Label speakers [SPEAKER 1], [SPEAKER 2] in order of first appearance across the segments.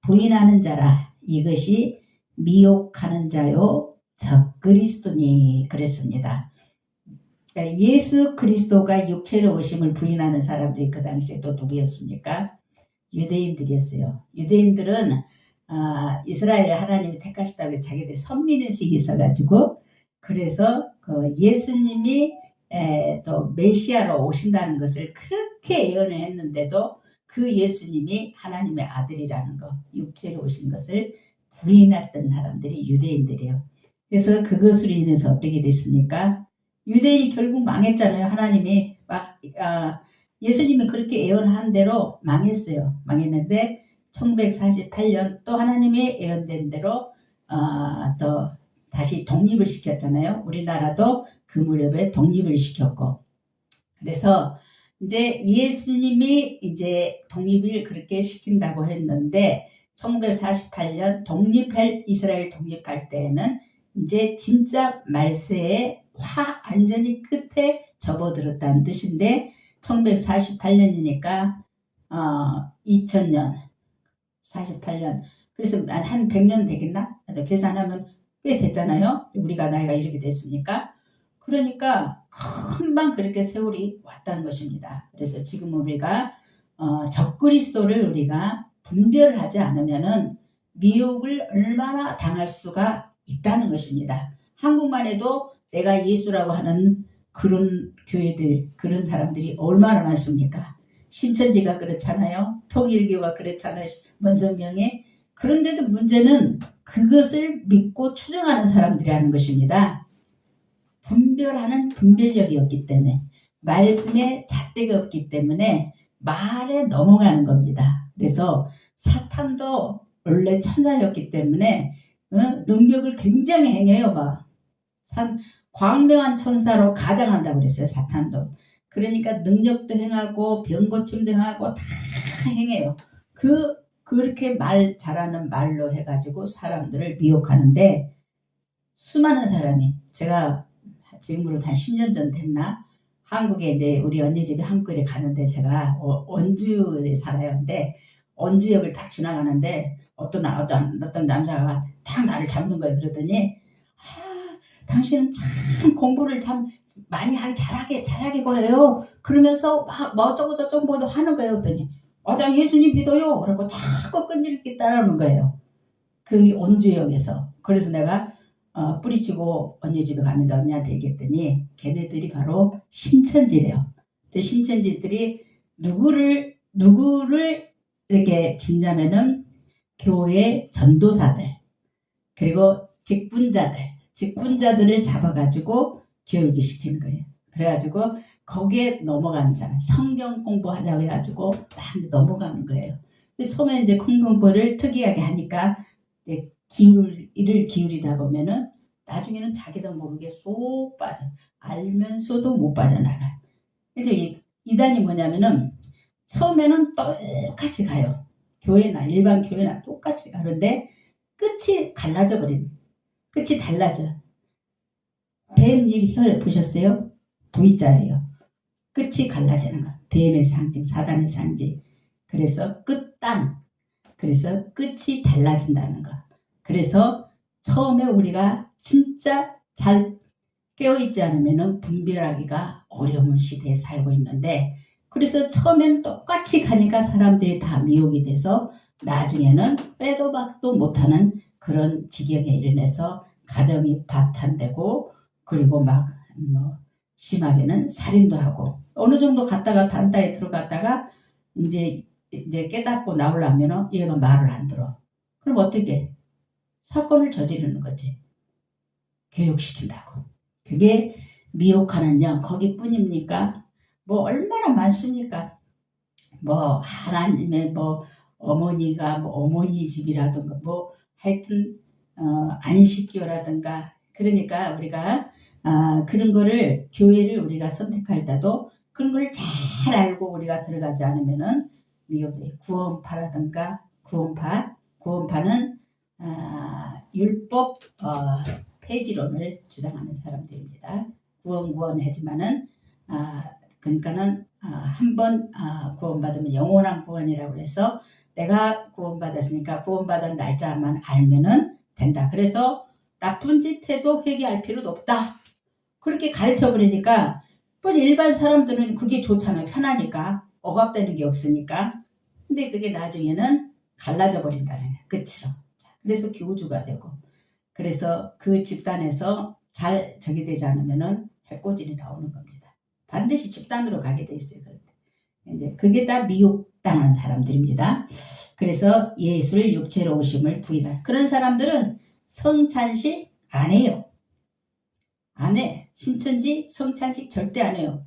[SPEAKER 1] 부인하는 자라. 이것이 미혹하는 자요 적그리스도니 그랬습니다. 그러니까 예수 그리스도가 육체로 오심을 부인하는 사람들이 그 당시에 또 누구였습니까? 유대인들이었어요. 유대인들은 이스라엘을 하나님이 택하시다고 자기들 선민의식이 있어가지고 그래서 그 예수님이 또 메시아로 오신다는 것을 그렇게 예언을 했는데도 그 예수님이 하나님의 아들이라는 것, 육체로 오신 것을 부인했던 사람들이 유대인들이에요. 그래서 그것으로 인해서 어떻게 됐습니까? 유대인이 결국 망했잖아요. 하나님이 예수님이 그렇게 예언한 대로 망했어요. 망했는데 1948년 또 하나님이 예언된 대로 또 다시 독립을 시켰잖아요. 우리나라도 그 무렵에 독립을 시켰고, 그래서 이제 예수님이 이제 독립을 그렇게 시킨다고 했는데 1948년 이스라엘 독립할 때에는 이제 진짜 말세의 완전히 끝에 접어들었다는 뜻인데 1948년이니까 2000년 48년 그래서 한 100년 되겠나? 계산하면 꽤 됐잖아요. 우리가 나이가 이렇게 됐으니까. 그러니까 금방 그렇게 세월이 왔다는 것입니다. 그래서 지금 우리가 적그리스도를 우리가 분별을 하지 않으면은 미혹을 얼마나 당할 수가 있다는 것입니다. 한국만 해도 내가 예수라고 하는 그런 교회들, 그런 사람들이 얼마나 많습니까? 신천지가 그렇잖아요. 통일교가 그렇잖아요. 문성명에. 그런데도 문제는 그것을 믿고 추정하는 사람들이라는 것입니다. 분별하는 분별력이 없기 때문에, 말씀에 잣대가 없기 때문에 말에 넘어가는 겁니다. 그래서 사탄도 원래 천사였기 때문에 능력을 굉장히 행해요. 광명한 천사로 가장한다고 그랬어요. 사탄도. 그러니까 능력도 행하고 병고침도 행하고 다 행해요. 그렇게 말 잘하는 말로 해가지고 사람들을 미혹하는데, 수많은 사람이, 제가 지금으로 한 10년 전 됐나? 한국에 이제 우리 언니 집에 한국에 가는데 제가 원주에 살아요. 근데 원주역을 딱 지나가는데 어떤 남자가 딱 나를 잡는 거예요. 그러더니 당신은 참 공부를 참 많이 잘하게 보여요. 그러면서 막 어쩌고 저쩌고 하는 거예요. 그랬더니 나 예수님 믿어요. 그러고 자꾸 끈질기게 따라오는 거예요. 그 원주역에서. 그래서 내가 뿌리치고 언니 집에 갔는데 언니한테 얘기했더니 걔네들이 바로 신천지래요. 신천지들이 누구를 이렇게 짓냐면은 교회 전도사들 그리고 직분자들을 잡아가지고 교육을 시키는 거예요. 그래가지고 거기에 넘어가는 사람, 성경 공부하자고 해가지고 막 넘어가는 거예요. 근데 처음에 이제 공부를 특이하게 하니까 이제 이를 기울이다 보면은 나중에는 자기도 모르게 쏙 빠져. 알면서도 못 빠져나가요. 근데 이단이 뭐냐면은 처음에는 똑같이 가요. 일반 교회나 똑같이 가는데 끝이 갈라져 버리는. 끝이 달라져. 뱀잎 혈 보셨어요? V자예요. 끝이 갈라지는 거. 뱀의 상징, 사단의 상징. 그래서 끝단. 그래서 끝이 달라진다는 거. 그래서 처음에 우리가 진짜 잘 깨어있지 않으면 분별하기가 어려운 시대에 살고 있는데, 그래서 처음엔 똑같이 가니까 사람들이 다 미혹이 돼서 나중에는 빼도 박도 못하는 그런 지경에 이르러서 가정이 파탄되고, 그리고 심하게는 살인도 하고, 어느 정도 갔다가 단다에 들어갔다가 이제 깨닫고 나오려면 얘가 말을 안 들어. 그럼 어떻게? 사건을 저지르는 거지. 교육시킨다고. 그게 미혹하는 영, 거기뿐입니까? 얼마나 많습니까? 하나님의 어머니가 어머니 집이라든가 하여튼 안식교라든가. 그러니까 우리가 그런 거를 교회를 우리가 선택할 때도 그런 걸 잘 알고 우리가 들어가지 않으면은 미혹돼. 구원파라든가 구원파는 율법 폐지론을 주장하는 사람들입니다. 구원하지만은 그러니까는 한번 구원받으면 영원한 구원이라고 해서 내가 구원받았으니까 구원받은 날짜만 알면은 된다. 그래서 나쁜 짓 해도 회개할 필요도 없다. 그렇게 가르쳐 버리니까 일반 사람들은 그게 좋잖아요. 편하니까. 억압되는 게 없으니까. 근데 그게 나중에는 갈라져 버린다는 거예요. 끝으로. 그래서 교주가 되고. 그래서 그 집단에서 잘 저기 되지 않으면은 해코지이 나오는 겁니다. 반드시 집단으로 가게 돼 있어요. 이제 그게 다 미혹당한 사람들입니다. 그래서 예수를 육체로 오심을 부인할 그런 사람들은 성찬식 안 해요. 안 해. 신천지 성찬식 절대 안 해요.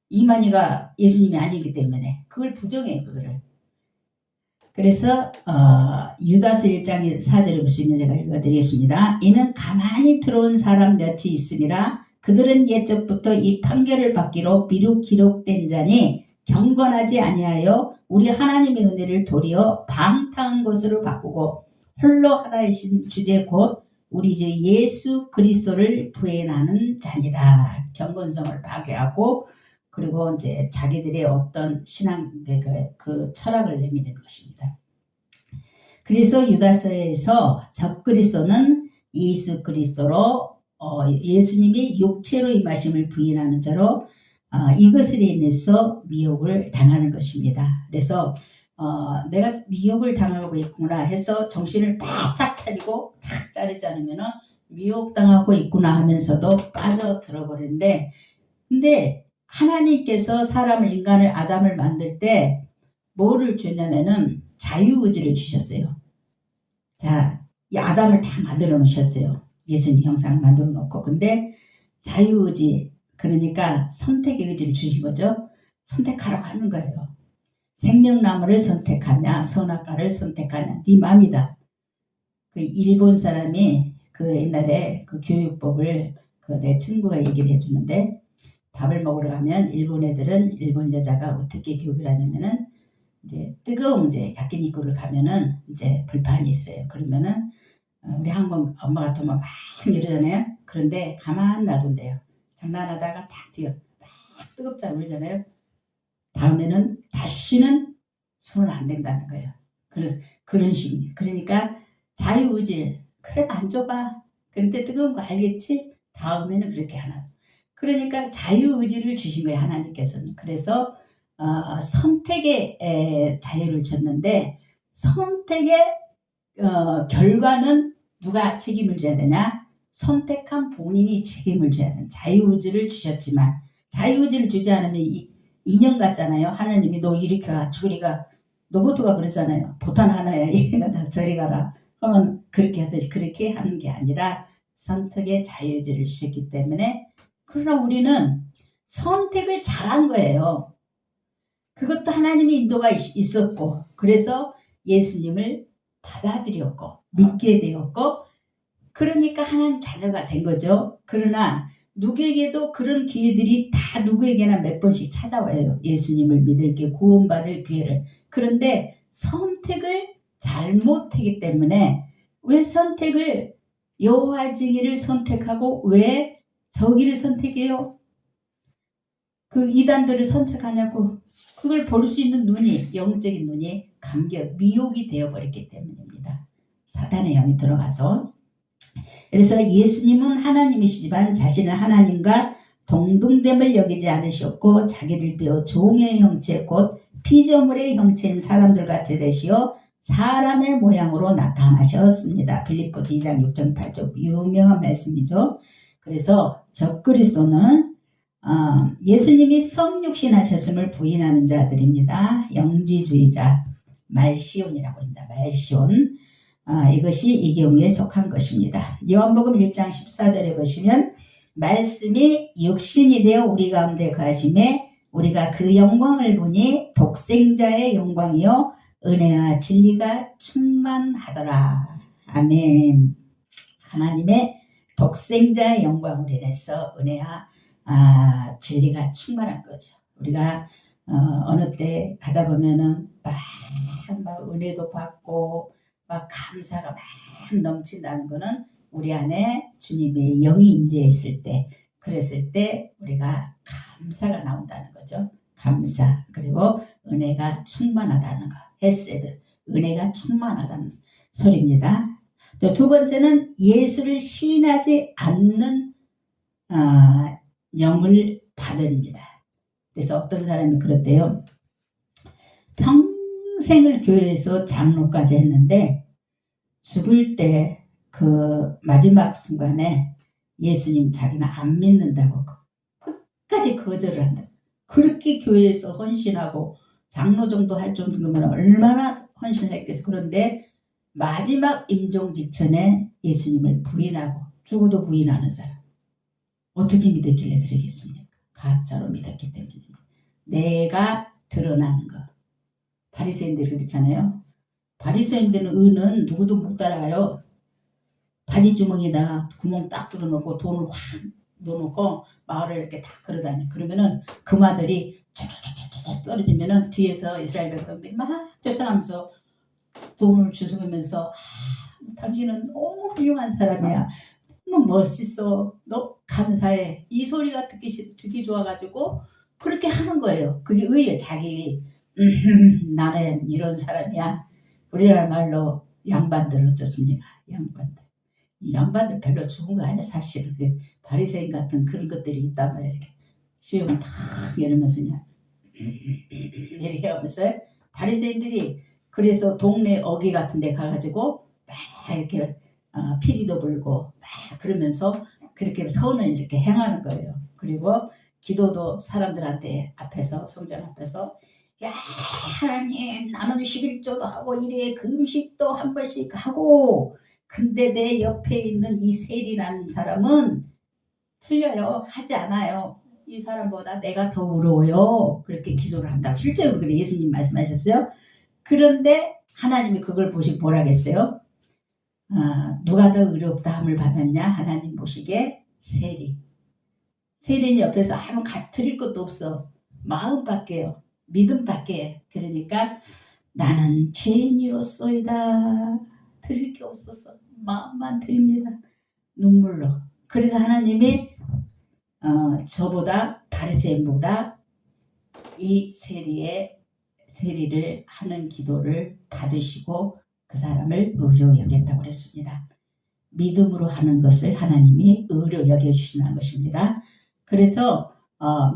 [SPEAKER 1] 이만희가 예수님이 아니기 때문에 그걸 부정해요. 그거를. 그래서 유다서 1장 4절을 보시면 제가 읽어드리겠습니다. 이는 가만히 들어온 사람 몇이 있음이라 그들은 옛적부터 이 판결을 받기로 비록 기록된 자니 경건하지 아니하여 우리 하나님의 은혜를 도리어 방탕한 것으로 바꾸고 홀로 하나이신 주제 곧 우리 주 예수 그리스도를 부인하는 자니라. 경건성을 파괴하고 그리고 이제 자기들의 어떤 신앙의 그 철학을 내미는 것입니다. 그래서 유다서에서 적그리스도는 예수 그리스도로 예수님이 육체로 임하심을 부인하는 자로 이것을 인해서 미혹을 당하는 것입니다. 그래서 내가 미혹을 당하고 있구나 해서 정신을 바짝 차리고 탁 자르지 않으면 미혹당하고 있구나 하면서도 빠져들어 버리는데 근데 하나님께서 인간을 아담을 만들 때 뭐를 주냐면은 자유의지를 주셨어요. 자, 이 아담을 다 만들어 놓으셨어요. 예수님 형상을 만들어 놓고. 근데 자유의지, 그러니까 선택의 의지를 주신 거죠. 선택하라고 하는 거예요. 생명나무를 선택하냐, 선악과를 선택하냐, 네 맘이다. 그 일본 사람이 그 옛날에 그 교육법을 내 친구가 얘기를 해주는데 밥을 먹으러 가면 일본 애들은 일본 여자가 어떻게 교육을 하냐면은 이제 뜨거운 이제 야끼니쿠를 가면은 이제 불판이 있어요. 그러면은 우리 한국 엄마 같으면 막 이러잖아요. 그런데 가만 놔둔대요. 장난하다가 탁 뛰어 막 뜨겁잖아요. 그러잖아요. 다음에는 다시는 손을 안 댄다는 거예요. 그래서 그런 식이에요. 그러니까 자유의지 그래 만져봐. 근데 뜨거운 거 알겠지? 다음에는 그렇게 하나. 그러니까 자유의지를 주신 거예요. 하나님께서는. 그래서 선택의 자유를 줬는데 선택의 결과는 누가 책임을 져야 되냐? 선택한 본인이 책임을 져야 되는 자유의지를 주셨지만 자유의지를 주지 않으면 인형 같잖아요. 하나님이 너 이리 가 저리 가 로봇가 그러잖아요. 보탄 하나야 이리 가라 저리 가라 하면 그렇게 하듯이 그렇게 하는 게 아니라 선택의 자유의지를 주셨기 때문에 그러나 우리는 선택을 잘한 거예요. 그것도 하나님의 인도가 있었고 그래서 예수님을 받아들였고 믿게 되었고 그러니까 하나님 자녀가 된 거죠. 그러나 누구에게도 그런 기회들이 다 누구에게나 몇 번씩 찾아와요. 예수님을 믿을 게 구원받을 기회를. 그런데 선택을 잘못하기 때문에 왜 선택을 여호와 증인을 선택하고 왜 저기를 선택해요? 그 이단들을 선택하냐고. 그걸 볼 수 있는 눈이 영적인 눈이 감겨 미혹이 되어버렸기 때문입니다. 사탄의 영이 들어가서. 그래서 예수님은 하나님이시지만 자신은 하나님과 동등됨을 여기지 않으셨고 자기를 비워 종의 형체 곧 피조물의 형체인 사람들같이 되시어 사람의 모양으로 나타나셨습니다. 빌립보서 2장 6절 8절 유명한 말씀이죠. 그래서 적그리스도는 예수님이 성육신하셨음을 부인하는 자들입니다. 영지주의자 말시온이라고 합니다. 말시온. 이것이 이 경우에 속한 것입니다. 요한복음 1장 14절에 보시면 말씀이 육신이 되어 우리 가운데 거하심에 우리가 그 영광을 보니 독생자의 영광이요 은혜와 진리가 충만하더라. 아멘. 하나님의 독생자의 영광으로 인해서 은혜와 진리가 충만한 거죠. 우리가 어느 때 가다 보면은 막 은혜도 받고 막 감사가 막 넘친다는 거는 우리 안에 주님의 영이 임재했을 때 그랬을 때 우리가 감사가 나온다는 거죠. 감사 그리고 은혜가 충만하다는 거. 헤세드 은혜가 충만하다는 소리입니다. 또 두 번째는 예수를 시인하지 않는 영을 받으입니다. 그래서 어떤 사람이 그랬대요. 평생을 교회에서 장로까지 했는데 죽을 때 그 마지막 순간에 예수님 자기는 안 믿는다고 끝까지 거절을 한다. 그렇게 교회에서 헌신하고 장로 정도 할 정도면 얼마나 헌신을 했겠어. 그런데 마지막 임종 직전에 예수님을 부인하고 죽어도 부인하는 사람. 어떻게 믿었길래 그러겠습니까? 가짜로 믿었기 때문입니다. 내가 드러나는 것. 바리새인들이 그렇잖아요. 바리새인들은 의는 누구도 못 따라가요. 바지 주머니에다가 구멍 딱 뚫어놓고 돈을 확 넣어놓고 마을을 이렇게 다 걸어다녀. 그러면은 금아들이 쫙쫙쫙쫙 떨어지면은 뒤에서 이스라엘 백성들이 막 쫓아가면서 돈을 주워가면서 당신은 너무 훌륭한 사람이야. 너무 멋있어. 너 감사해. 이 소리가 듣기 좋아가지고 그렇게 하는 거예요. 그게 의예요. 자기 나는 이런 사람이야. 우리나라 말로 양반들 어쩌습니까? 양반들. 이 양반들 별로 좋은 거 아니야 사실은. 그 바리새인 같은 그런 것들이 있단 말이야. 이렇게 시험을 다 이러면서 그냥 이렇게 하면서 바리새인들이 그래서 동네 어귀 같은 데 가가지고 막 이렇게 피리도 불고 막 그러면서 그렇게 선을 이렇게 행하는 거예요. 그리고 기도도 사람들한테 앞에서 성전 앞에서 야 하나님 나는 11조도 하고 이래 금식도 한 번씩 하고 근데 내 옆에 있는 이 세리라는 사람은 틀려요. 하지 않아요. 이 사람보다 내가 더 어려워요. 그렇게 기도를 한다고. 실제로 그래 예수님 말씀하셨어요. 그런데 하나님이 그걸 보시고 뭐라겠어요? 누가 더 의롭다 함을 받았냐? 하나님 보시기에 세리. 세리는 옆에서 아무 드릴 것도 없어. 마음밖에요. 믿음밖에. 그러니까 나는 죄인이로소이다. 드릴 게 없어서 마음만 드립니다. 눈물로. 그래서 하나님이 저보다 바리새인보다 이 세리를 하는 기도를 받으시고 그 사람을 의로 여겼다고 그랬습니다. 믿음으로 하는 것을 하나님이 의로 여겨주시는 것입니다. 그래서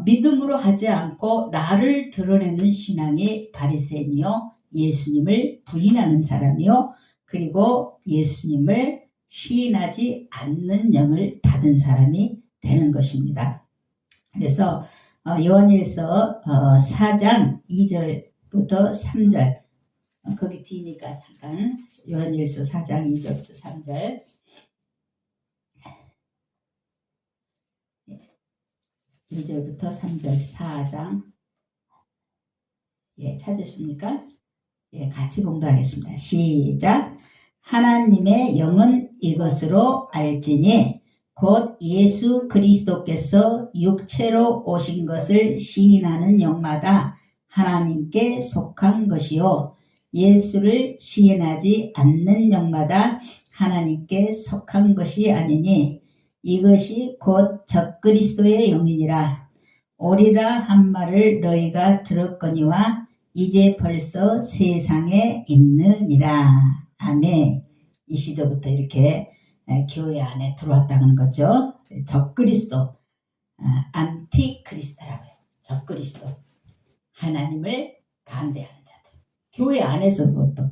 [SPEAKER 1] 믿음으로 하지 않고 나를 드러내는 신앙이 바리새인이요 예수님을 부인하는 사람이요 그리고 예수님을 시인하지 않는 영을 받은 사람이 되는 것입니다. 그래서 요한일서 4장 2절부터 3절 거기 뒤니까 잠깐 요한일서 4장 2절부터 3절 2절부터 3절 4장 찾으십니까? 같이 봉독하겠습니다. 시작. 하나님의 영은 이것으로 알지니 곧 예수 그리스도께서 육체로 오신 것을 시인하는 영마다 하나님께 속한 것이요 예수를 시인하지 않는 영마다 하나님께 속한 것이 아니니 이것이 곧 적그리스도의 영이니라. 오리라 한 말을 너희가 들었거니와 이제 벌써 세상에 있느니라. 아멘. 이 시대부터 이렇게 교회 안에 들어왔다는 거죠. 적그리스도, 안티크리스도라고요. 적그리스도. 하나님을 반대하는 자들. 교회 안에서 그것도.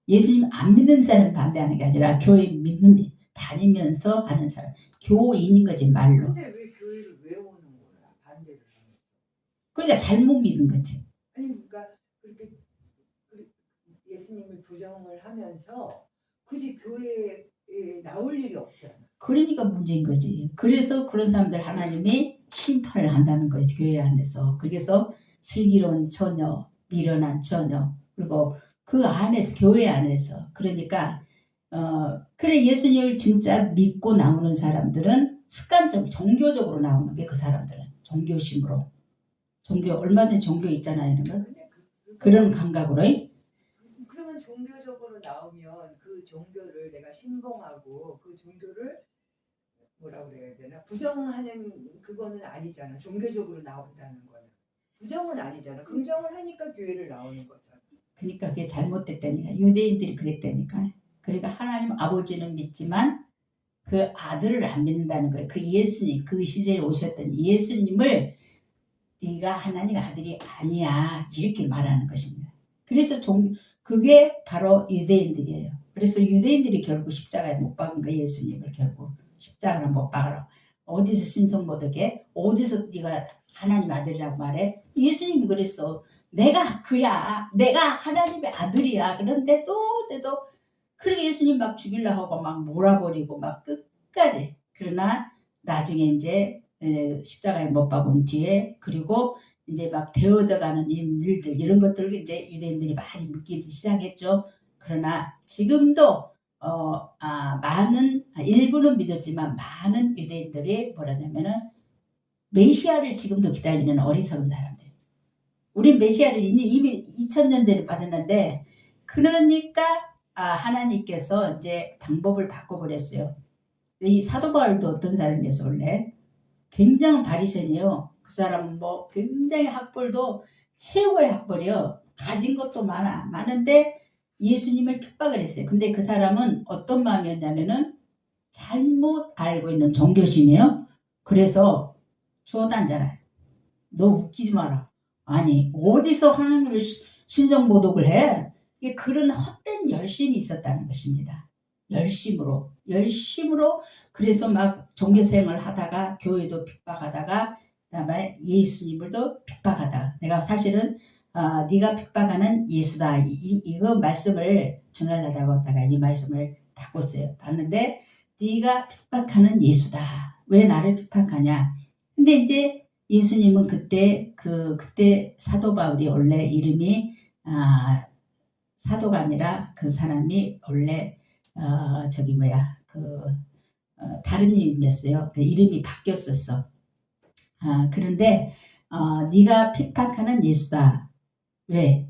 [SPEAKER 1] 예수님 안 믿는 사람 반대하는 게 아니라 교회 믿는 다니면서 하는 사람. 교인인 거지 말로.
[SPEAKER 2] 근데 왜 교회를 왜 오는 거야? 반대를 하는.
[SPEAKER 1] 그러니까 잘못 믿는 거지.
[SPEAKER 2] 아니 그러니까 그렇게 예수님을 부정을 하면서 굳이 교회에 나올 일이 없잖아.
[SPEAKER 1] 그러니까 문제인 거지. 그래서 그런 사람들 하나님이 심판을 한다는 거지 교회 안에서. 그래서 슬기로운 처녀, 미련한 처녀, 그리고 그 안에서 교회 안에서 그러니까 그래 예수님을 진짜 믿고 나오는 사람들은 습관적으로 종교적으로 나오는 게 그 사람들은 종교심으로 종교 얼마든지 종교 있잖아요. 이런 거. 그런 감각으로.
[SPEAKER 2] 그러면 종교적으로 나오면 그 종교를 내가 신봉하고 그 종교를 뭐라 그래야 되나 부정하는 그거는 아니잖아. 종교적으로 나온다는 거는 부정은 아니잖아. 긍정을 하니까 교회를 나오는 거잖아.
[SPEAKER 1] 그러니까 그게 잘못됐다니까. 유대인들이 그랬다니까. 그러니까 하나님 아버지는 믿지만 그 아들을 안 믿는다는 거예요. 그 예수님, 그 시대에 오셨던 예수님을 네가 하나님 아들이 아니야 이렇게 말하는 것입니다. 그래서 그게 바로 유대인들이에요. 그래서 유대인들이 결국 십자가에 못 박은 거예요. 예수님을 결국 십자가를 못 박으라. 어디서 신성 모독에 어디서 네가 하나님 아들이라고 말해? 예수님 그랬어. 내가 그야. 내가 하나님의 아들이야. 그런데도 그렇게 예수님 막 죽이려고 하고 막 몰아버리고 막 끝까지. 그러나 나중에 이제 십자가에 못 박은 뒤에 그리고 이제 막 되어져가는 일들 이런 것들을 이제 유대인들이 많이 믿기 시작했죠. 그러나 지금도 일부는 믿었지만 많은 유대인들이 뭐라냐면은 메시아를 지금도 기다리는 어리석은 사람들. 우린 메시아를 이미 2000년 전에 받았는데 그러니까 하나님께서 이제 방법을 바꿔버렸어요. 이 사도 바울도 어떤 사람이었어 원래? 굉장한 바리새인이에요. 그 사람은 뭐 굉장히 학벌도 최고의 학벌이요. 가진 것도 많은데 예수님을 핍박을 했어요. 근데 그 사람은 어떤 마음이었냐면은 잘못 알고 있는 종교심이에요. 그래서 조단잖아요. 너 웃기지 마라. 아니 어디서 하나님을 신성모독을 해? 이게 그런 헛된 열심이 있었다는 것입니다. 열심으로 그래서 막 종교생활을 하다가 교회도 핍박하다가 그다음에 예수님을도 핍박하다가 내가 사실은 네가 핍박하는 예수다 이거 말씀을 전하려다가 하다가 이 말씀을 바꿨어요. 봤는데 네가 핍박하는 예수다. 왜 나를 핍박하냐? 근데 이제 예수님은 그때 사도 바울이 원래 이름이 사도가 아니라 그 사람이 원래 다른 이름이었어요. 그 이름이 바뀌었었어. 그런데 네가 핍박하는 예수다. 왜?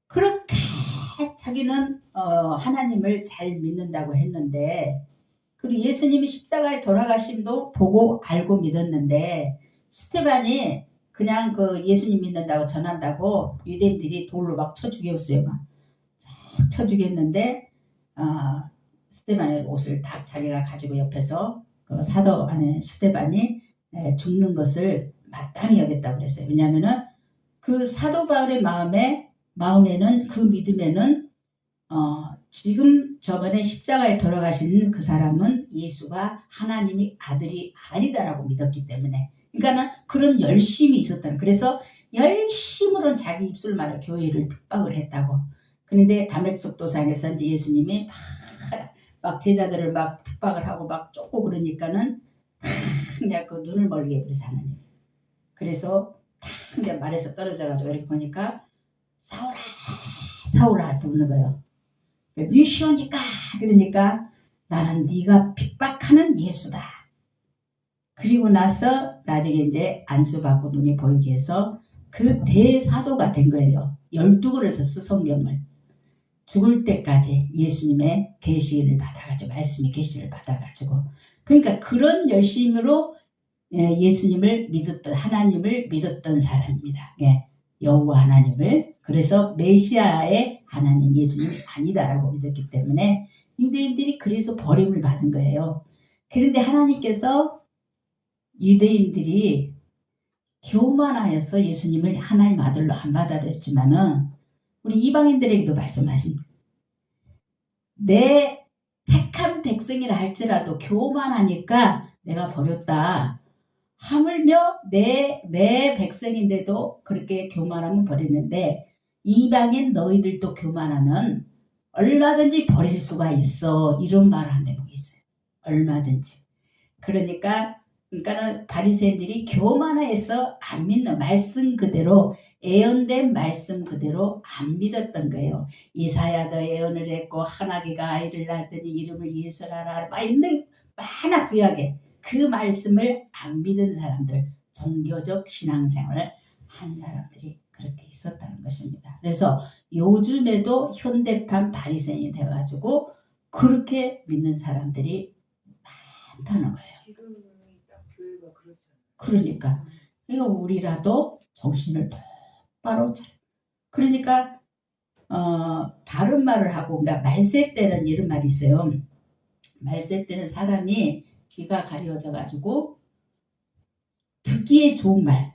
[SPEAKER 1] 그렇게 자기는 하나님을 잘 믿는다고 했는데 그리고 예수님이 십자가에 돌아가심도 보고 알고 믿었는데 스테반이 그냥 그 예수님 믿는다고 전한다고 유대인들이 돌로 막 쳐 죽였어요. 막 쳐 죽였는데 스테반의 옷을 다 자기가 가지고 옆에서 그 사도 안에 스테반이 죽는 것을 마땅히 여겼다고 그랬어요. 왜냐하면은 그 사도 바울의 마음에는 그 믿음에는 지금 저번에 십자가에 돌아가신 그 사람은 예수가 하나님의 아들이 아니다라고 믿었기 때문에 그러니까는 그런 열심이 있었다는 그래서 열심으로 자기 입술 말아 교회를 핍박을 했다고. 그런데 다메섹도상에서 이제 예수님이 막 제자들을 막 핍박을 하고 막 쫓고 그러니까는 그냥 그 눈을 멀게 해버리지 하나님. 그래서 그냥 말에서 떨어져가지고 이렇게 보니까 사울아 사울아 부르는 거예요. 네 시오니까 그러니까 나는 네가 핍박하는 예수다. 그리고 나서 나중에 이제 안수받고 눈이 보이게 해서 그 대사도가 된 거예요. 12권을 썼어 성경을. 죽을 때까지 예수님의 계시를 받아가지고 말씀의 계시를 받아가지고 그러니까 그런 열심으로 예수님을 믿었던 하나님을 믿었던 사람입니다. 여호와 하나님을 그래서 메시아의 하나님 예수님이 아니다라고 믿었기 때문에 유대인들이 그래서 버림을 받은 거예요. 그런데 하나님께서 유대인들이 교만하여서 예수님을 하나님 아들로 안 받아들였지만은 우리 이방인들에게도 말씀하십니다. 내 택한 백성이라 할지라도 교만하니까 내가 버렸다. 하물며 내 백성인데도 그렇게 교만하면 버리는데 이방인 너희들도 교만하면 얼마든지 버릴 수가 있어. 이런 말을 한 대목이 있어요. 얼마든지. 그러니까는 바리새인들이 교만해서 안 믿는 말씀 그대로 예언된 말씀 그대로 안 믿었던 거예요. 이사야도 예언을 했고 하나기가 아이를 낳더니 이름을 예수라라 막 있는 많아 구약에 그 말씀을 안 믿은 사람들 종교적 신앙생활을 한 사람들이 그렇게 있었다는 것입니다. 그래서 요즘에도 현대판 바리새인이 돼가지고 그렇게 믿는 사람들이 많다는 거예요.
[SPEAKER 2] 지금이 딱 교회가 그렇잖아요.
[SPEAKER 1] 그러니까 우리라도 정신을 똑바로 차려. 그러니까 다른 말을 하고, 그러니까 말세 때는 이런 말이 있어요. 말세 때는 사람이 귀가 가려져 가지고 듣기에 좋은 말,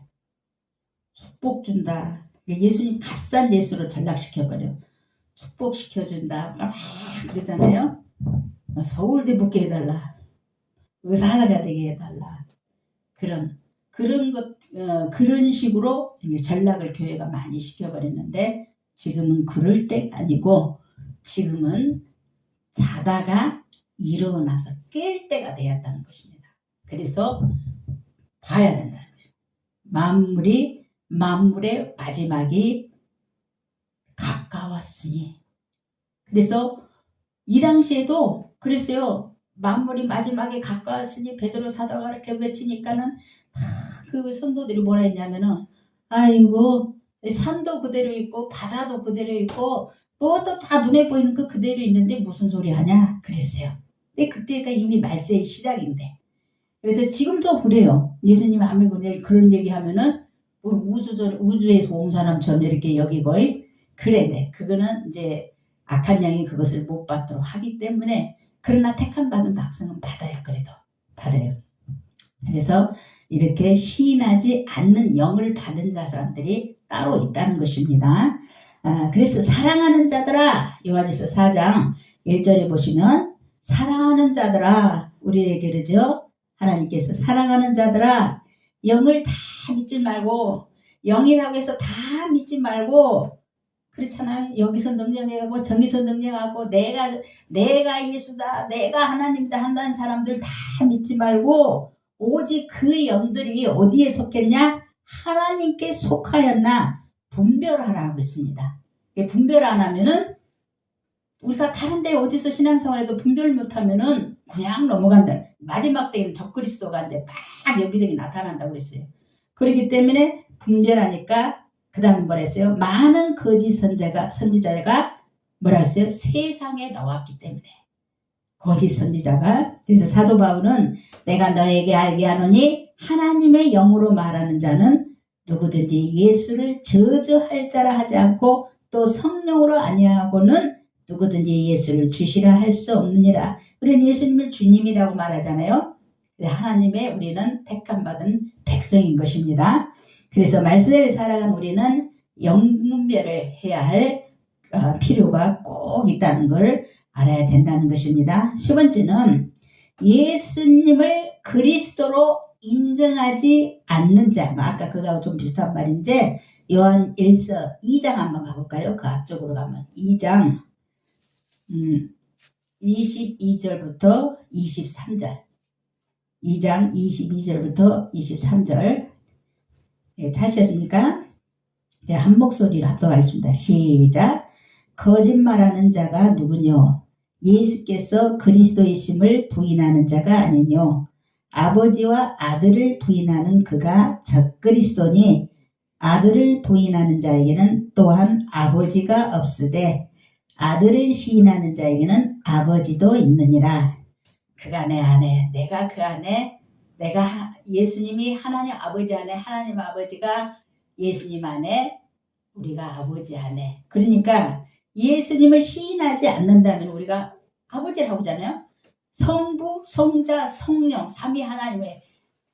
[SPEAKER 1] 축복 준다. 예수님 값싼 예수로 전락시켜버려. 축복시켜준다. 막 그러잖아요. 서울대 붙게 해달라. 의사가 되게 해달라. 그런 식으로 이제 전락을 교회가 많이 시켜버렸는데, 지금은 그럴 때가 아니고, 지금은 자다가 일어나서 깰 때가 되었다는 것입니다. 그래서 봐야 된다는 것입니다. 만물의 마지막이 가까웠으니. 그래서 이 당시에도 그랬어요. 만물이 마지막에 가까웠으니 베드로 사도가 이렇게 외치니까는 그 성도들이 뭐라 했냐면은, 아이고 산도 그대로 있고 바다도 그대로 있고 뭐도 다 눈에 보이는 거 그대로 있는데 무슨 소리 하냐 그랬어요. 근데 그때가 이미 말세의 시작인데, 그래서 지금도 그래요. 예수님 안 믿고 그런 얘기하면은 우주에서 온 사람처럼 이렇게 여기고 그래 돼. 그거는 이제 악한 양이 그것을 못 받도록 하기 때문에, 그러나 택함 받은 백성은 받아요. 그래도 받아요. 그래서 이렇게 시인하지 않는 영을 받은 사람들이 따로 있다는 것입니다. 그래서 사랑하는 자들아, 요한일서 4장 1절에 보시면 사랑하는 자들아, 우리에게 그러죠. 하나님께서 사랑하는 자들아, 영을 다 믿지 말고, 영이라고 해서 다 믿지 말고, 그렇잖아요. 여기서 능력하고 저기서 능력하고 내가 예수다, 내가 하나님이다 한다는 사람들 다 믿지 말고, 오직 그 영들이 어디에 속했냐? 하나님께 속하였나 분별하라 그랬습니다. 분별 안 하면은, 우리가 다른 데 어디서 신앙생활해도 분별 못하면은 그냥 넘어간다. 마지막 때에는 적그리스도가 이제 막 여기저기 나타난다고 그랬어요. 그렇기 때문에 분별하니까 그 다음에 뭐라 했어요? 많은 거짓 선지자가 뭐라 했어요? 세상에 나왔기 때문에. 거짓 선지자가. 그래서 사도 바울은 내가 너에게 알게 하노니 하나님의 영으로 말하는 자는 누구든지 예수를 저주할 자라 하지 않고 또 성령으로 아니하고는 누구든지 예수를 주시라 할 수 없느니라. 우리는 예수님을 주님이라고 말하잖아요. 하나님의 우리는 택함받은 백성인 것입니다. 그래서 말씀을 살아간 우리는 영분별을 해야 할 필요가 꼭 있다는 걸 알아야 된다는 것입니다. 세 번째는 예수님을 그리스도로 인정하지 않는 자. 아까 그거하고 좀 비슷한 말인데, 요한 1서 2장 한번 가볼까요? 그 앞쪽으로 가면 2장 22절부터 23절. 2장 22절부터 23절. 네, 찾으셨습니까? 네, 한 목소리로 합독하겠습니다. 시작. 거짓말하는 자가 누구뇨? 예수께서 그리스도이심을 부인하는 자가 아니뇨? 아버지와 아들을 부인하는 그가 적그리스도니 아들을 부인하는 자에게는 또한 아버지가 없으되 아들을 시인하는 자에게는 아버지도 있느니라. 그가 내 안에, 내가 그 안에, 내가 예수님이 하나님 아버지 안에, 하나님 아버지가 예수님 안에, 우리가 아버지 안에. 그러니까 예수님을 시인하지 않는다면 우리가 아버지라고 하잖아요. 성부, 성자, 성령, 삼위 하나님의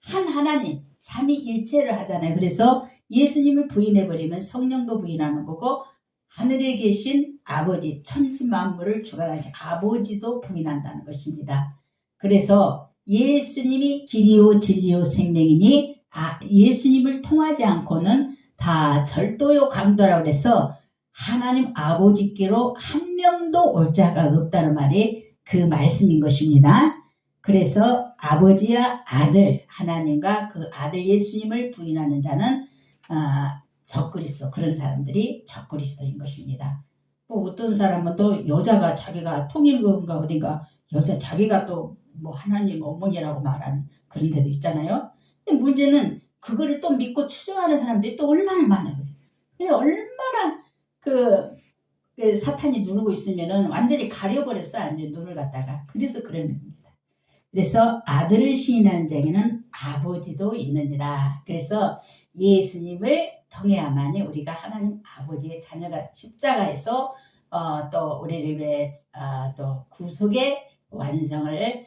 [SPEAKER 1] 한 하나님, 삼위일체를 하잖아요. 그래서 예수님을 부인해버리면 성령도 부인하는 거고, 하늘에 계신 아버지, 천지만물을 주관하신 아버지도 부인한다는 것입니다. 그래서 예수님이 길이요 진리요 생명이니 예수님을 통하지 않고는 다 절도요 강도라고 그래서 하나님 아버지께로 한 명도 올 자가 없다는 말이 그 말씀인 것입니다. 그래서 아버지와 아들 하나님과 그 아들 예수님을 부인하는 자는 적그리스도, 그런 사람들이 적그리스도인 것입니다. 또 어떤 사람은 또 여자가 자기가 통일교인가 어딘가 여자 자기가 또 뭐 하나님 어머니라고 말하는 그런 데도 있잖아요. 근데 문제는 그거를 또 믿고 추종하는 사람들이 또 얼마나 많아요. 얼마나 그 사탄이 누르고 있으면은 완전히 가려버렸어. 완전 눈을 갖다가. 그래서 그런 겁니다. 그래서 아들을 시인하는 자에게는 아버지도 있느니라. 그래서 예수님을 통해야만이 우리가 하나님 아버지의 자녀가 십자가에서 또 우리를 위해 또 구속의 완성을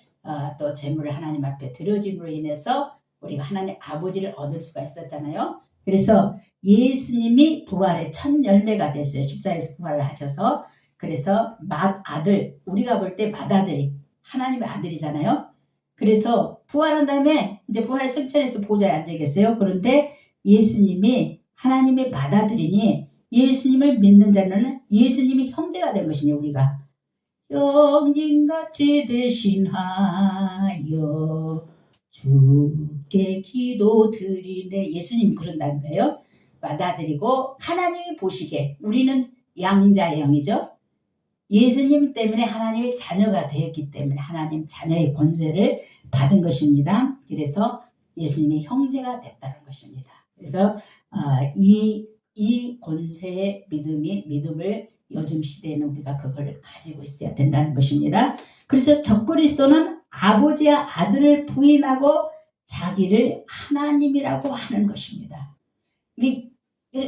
[SPEAKER 1] 또 제물을 하나님 앞에 드려짐으로 인해서 우리가 하나님 아버지를 얻을 수가 있었잖아요. 그래서 예수님이 부활의 첫 열매가 됐어요. 십자가에서 부활을 하셔서. 그래서 맏아들, 우리가 볼 때 맏아들이 하나님의 아들이잖아요. 그래서 부활한 다음에 이제 부활의 승천에서 보좌에 앉아 계세요. 그런데 예수님이 하나님의 맏아들이니 예수님을 믿는 자는 예수님이 형제가 된 것이니 우리가 형님같이 대신하여 주께 기도드리네. 예수님 그런다는 거예요. 맏아들이고 하나님이 보시기에 우리는 양자의 영이죠. 예수님 때문에 하나님의 자녀가 되었기 때문에 하나님 자녀의 권세를 받은 것입니다. 그래서 예수님의 형제가 됐다는 것입니다. 그래서 이 권세의 믿음을 요즘 시대에는 우리가 그걸 가지고 있어야 된다는 것입니다. 그래서 적그리스도는 아버지와 아들을 부인하고 자기를 하나님이라고 하는 것입니다.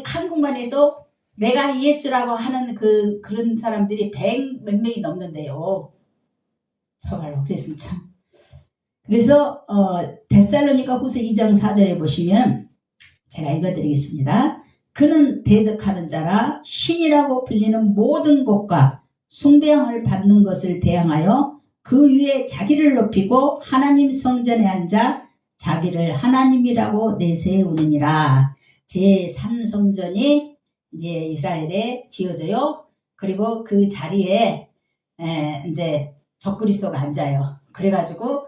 [SPEAKER 1] 한국만 해도 내가 예수라고 하는 그런 사람들이 100 몇 명이 넘는데요. 정말로 그래서 참. 그래서 데살로니가 후서 2장 4절에 보시면 제가 읽어드리겠습니다. 그는 대적하는 자라 신이라고 불리는 모든 것과 숭배함을 받는 것을 대항하여 그 위에 자기를 높이고 하나님 성전에 앉아 자기를 하나님이라고 내세우느니라. 제3성전이 이제 이스라엘에 지어져요. 그리고 그 자리에 이제 적그리스도가 앉아요. 그래가지고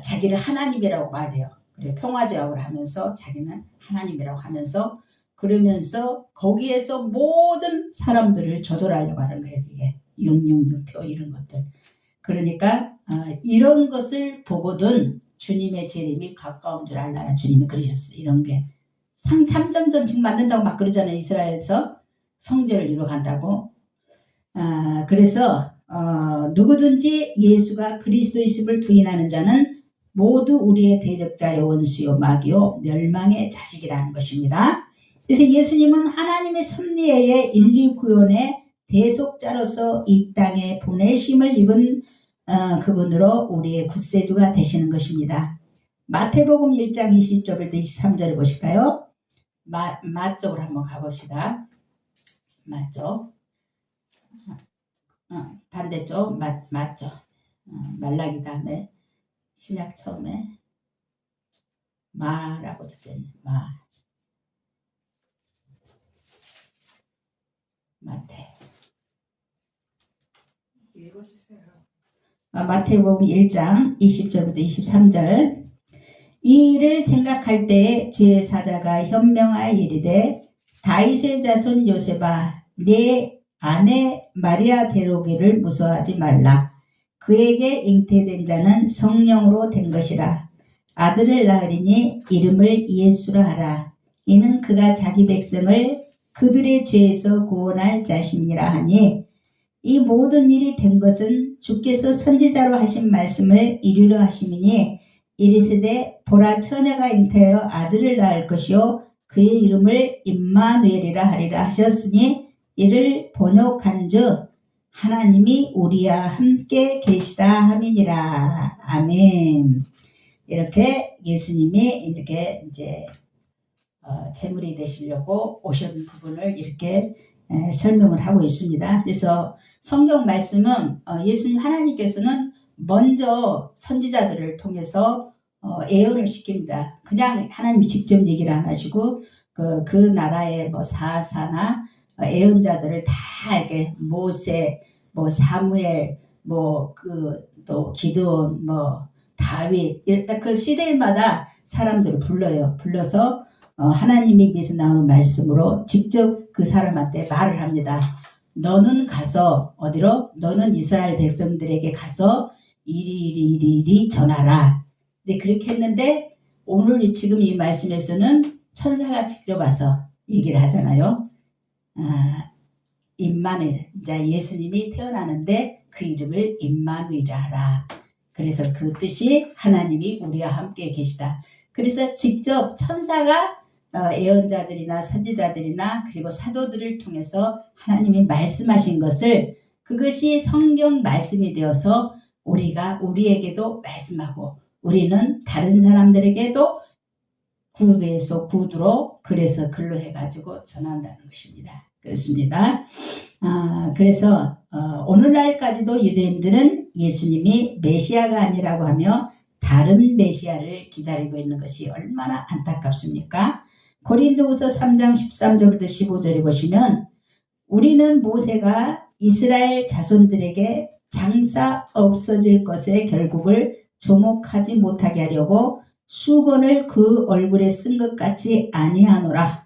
[SPEAKER 1] 자기를 하나님이라고 말해요. 그래 평화조약을 하면서 자기는 하나님이라고 하면서 그러면서 거기에서 모든 사람들을 조절하려고 하는 거예요. 이게 666표 이런 것들. 그러니까 이런 것을 보거든 주님의 재림이 가까운 줄 알라라. 주님이 그러셨어요. 이런 게 삼성전 지금 만든다고 막 그러잖아요. 이스라엘에서 성전을 이루어간다고. 그래서 누구든지 예수가 그리스도이심을 부인하는 자는 모두 우리의 대적자여 원수요 마귀요 멸망의 자식이라는 것입니다. 그래서 예수님은 하나님의 섭리의 인류 구원의 대속자로서 이 땅에 보내심을 입은 그분으로 우리의 구세주가 되시는 것입니다. 마태복음 1장 20절부터 23절을 보실까요? 맞쪽으로 한번 가봅시다. 맞쪽. 반대쪽 맞죠. 말라기 다음에 신약 처음에 마라고 적혀있네. 마태.
[SPEAKER 2] 읽어주세요.
[SPEAKER 1] 마태복음 1장 20절부터 23절. 이 일을 생각할 때에 주의 사자가 현명하여 이르되 다윗의 자손 요셉아 내 아내 마리아 데려오기를 무서워하지 말라. 그에게 잉태된 자는 성령으로 된 것이라. 아들을 낳으리니 이름을 예수라 하라. 이는 그가 자기 백성을 그들의 죄에서 구원할 자신이라 하니 이 모든 일이 된 것은 주께서 선지자로 하신 말씀을 이루려 하심이니 이르시되 보라 처녀가 잉태하여 아들을 낳을 것이요 그의 이름을 임마누엘이라 하리라 하셨으니 이를 번역한즉 하나님이 우리와 함께 계시다 함이니라. 아멘. 이렇게 예수님이 이렇게 이제 제물이 되시려고 오신 부분을 이렇게 설명을 하고 있습니다. 그래서 성경 말씀은 예수님 하나님께서는 먼저 선지자들을 통해서 예언을 시킵니다. 그냥 하나님이 직접 얘기를 안 하시고 그 나라의 뭐 사사나 예언자들을 다 이렇게 모세, 뭐 사무엘, 뭐 또 기드온, 뭐 다윗 일단 그 시대마다 사람들을 불러서 하나님의 입에서 나오는 말씀으로 직접 그 사람한테 말을 합니다. 너는 가서 어디로? 너는 이스라엘 백성들에게 가서 이리 전하라. 이제 그렇게 했는데 오늘 지금 이 말씀에서는 천사가 직접 와서 얘기를 하잖아요. 임마누엘, 이제 예수님이 태어나는데 그 이름을 임마누엘이라 하라. 그래서 그 뜻이 하나님이 우리와 함께 계시다. 그래서 직접 천사가 예언자들이나 선지자들이나 그리고 사도들을 통해서 하나님이 말씀하신 것을 그것이 성경 말씀이 되어서 우리에게도 말씀하고 우리는 다른 사람들에게도 구두에서 구두로 그래서 글로 해가지고 전한다는 것입니다. 그렇습니다. 그래서 오늘날까지도 유대인들은 예수님이 메시아가 아니라고 하며 다른 메시아를 기다리고 있는 것이 얼마나 안타깝습니까? 고린도후서 3장 13절부터 15절에 보시면 우리는 모세가 이스라엘 자손들에게 장사 없어질 것의 결국을 조목하지 못하게 하려고 수건을 그 얼굴에 쓴 것 같이 아니하노라.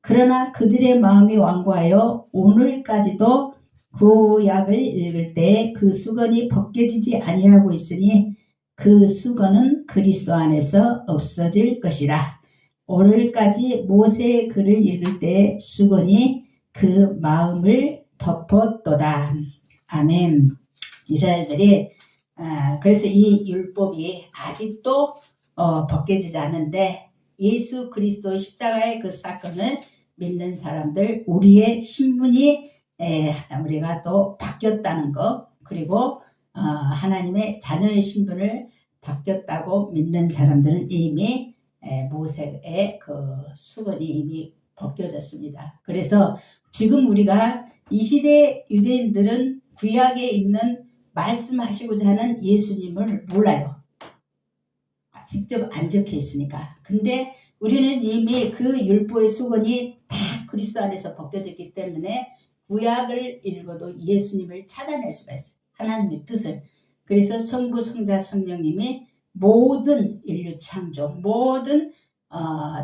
[SPEAKER 1] 그러나 그들의 마음이 완고하여 오늘까지도 구약을 읽을 때 그 수건이 벗겨지지 아니하고 있으니 그 수건은 그리스도 안에서 없어질 것이라. 오늘까지 모세의 글을 읽을 때 수건이 그 마음을 덮었도다. 아멘. 이스라엘들이 그래서 이 율법이 아직도 벗겨지지 않은데 예수 그리스도 십자가의 그 사건을 믿는 사람들 우리의 신분이 우리가 또 바뀌었다는 것 그리고 하나님의 자녀의 신분을 바뀌었다고 믿는 사람들은 이미 모세의 그 수건이 이미 벗겨졌습니다. 그래서 지금 우리가 이 시대 유대인들은 구약에 있는 말씀하시고자 하는 예수님을 몰라요. 직접 안 적혀 있으니까. 근데 우리는 이미 그 율법의 수건이 다 그리스도 안에서 벗겨졌기 때문에 구약을 읽어도 예수님을 찾아낼 수가 있어요. 하나님의 뜻을. 그래서 성부, 성자, 성령님이 모든 인류 창조, 모든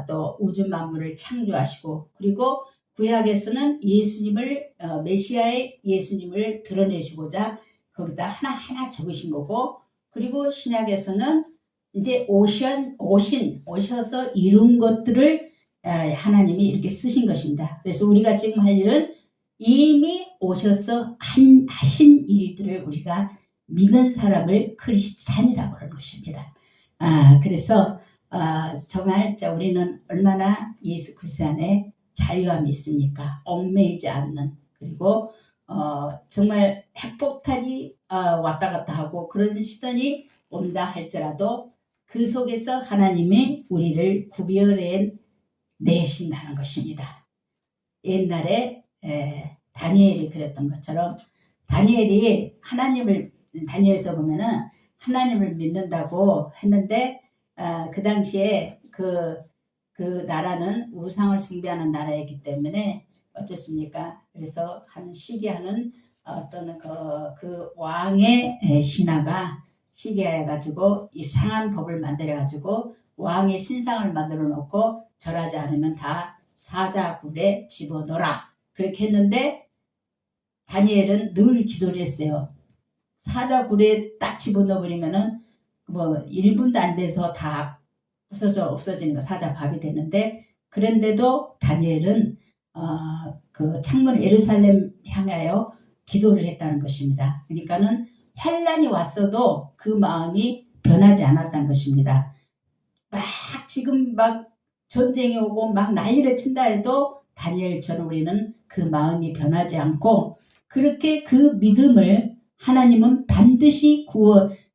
[SPEAKER 1] 또 우주 만물을 창조하시고 그리고 구약에서는 예수님을 메시아의 예수님을 드러내시고자 거기다 하나하나 적으신 거고 그리고 신약에서는 이제 오셔서 이룬 것들을 하나님이 이렇게 쓰신 것입니다. 그래서 우리가 지금 할 일은 이미 오셔서 하신 일들을 우리가 믿은 사람을 크리스찬이라고 하는 것입니다. 그래서 정말 우리는 얼마나 예수 그리스도 안에 자유함이 있습니까? 얽매이지 않는 그리고 정말 핵폭탄이 왔다 갔다 하고 그런 시선이 온다 할지라도 그 속에서 하나님이 우리를 구별해내신다는 것입니다. 옛날에 다니엘이 그랬던 것처럼 다니엘에서 보면은 하나님을 믿는다고 했는데 그 당시에 그 나라는 우상을 숭배하는 나라이기 때문에 어쨌습니까? 그래서 시기하는 어떤 그 왕의 신하가 시기해가지고 이상한 법을 만들어가지고 왕의 신상을 만들어 놓고 절하지 않으면 다 사자굴에 집어넣어라. 그렇게 했는데 다니엘은 늘 기도를 했어요. 사자굴에 딱 집어넣어버리면은 1분도 안 돼서 다 부서져 없어지는 거 사자밥이 되는데 그런데도 다니엘은 그 창문을 예루살렘 향하여 기도를 했다는 것입니다. 그러니까는 환란이 왔어도 그 마음이 변하지 않았다는 것입니다. 지금 전쟁이 오고 난리를 친다 해도 다니엘처럼 우리는 그 마음이 변하지 않고 그렇게 그 믿음을 하나님은 반드시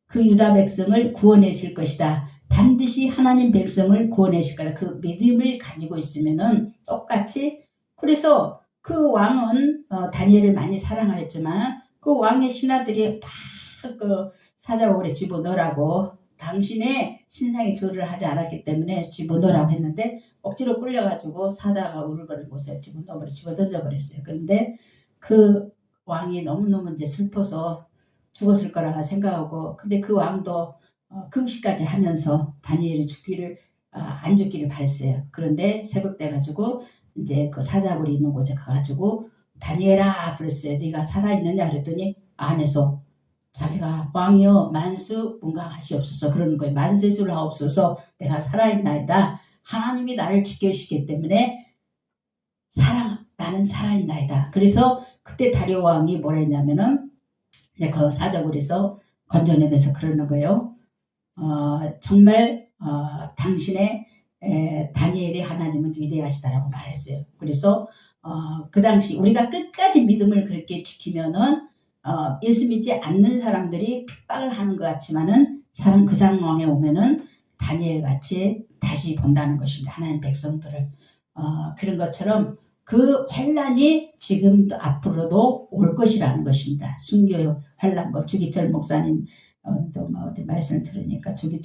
[SPEAKER 1] 그 유다 백성을 구원하실 것이다. 반드시 하나님 백성을 구원하실 거다. 그 믿음을 가지고 있으면은 똑같이 그래서 그 왕은 다니엘을 많이 사랑하였지만 그 왕의 신하들이 그 사자굴에 집어넣으라고 당신의 신상에 절을 하지 않았기 때문에 집어넣으라고 했는데 억지로 끌려가지고 사자가 울거리는 곳에 집어던져버렸어요. 그런데 그 왕이 너무너무 이제 슬퍼서 죽었을 거라 생각하고 근데 그 왕도 금식까지 하면서 다니엘이 안 죽기를 바랬어요. 그런데 새벽 돼가지고 이제 그 사자굴이 있는 곳에 가가지고 다니엘아 그랬어요. 네가 살아있느냐 그랬더니 안에서 자기가 왕이여 만수문강하시옵소서 그러는 거예요. 만세수를 하옵소서 내가 살아있나이다. 하나님이 나를 지켜주시기 때문에 나는 살아있나이다. 그래서 그때 다리오 왕이 뭐라 했냐면은 그 사자굴에서 건져내면서 그러는 거예요. 정말 당신의 다니엘이 하나님은 위대하시다라고 말했어요. 그래서 그 당시 우리가 끝까지 믿음을 그렇게 지키면은 예수 믿지 않는 사람들이 핍박을 하는 것 같지만은 사람 그 상황에 오면은 다니엘 같이 다시 본다는 것입니다. 하나님 백성들을 그런 것처럼 그 환란이 지금도 앞으로도 올 것이라는 것입니다. 순교 환란, 주기철 목사님 또 어디 말씀을 들으니까 주기철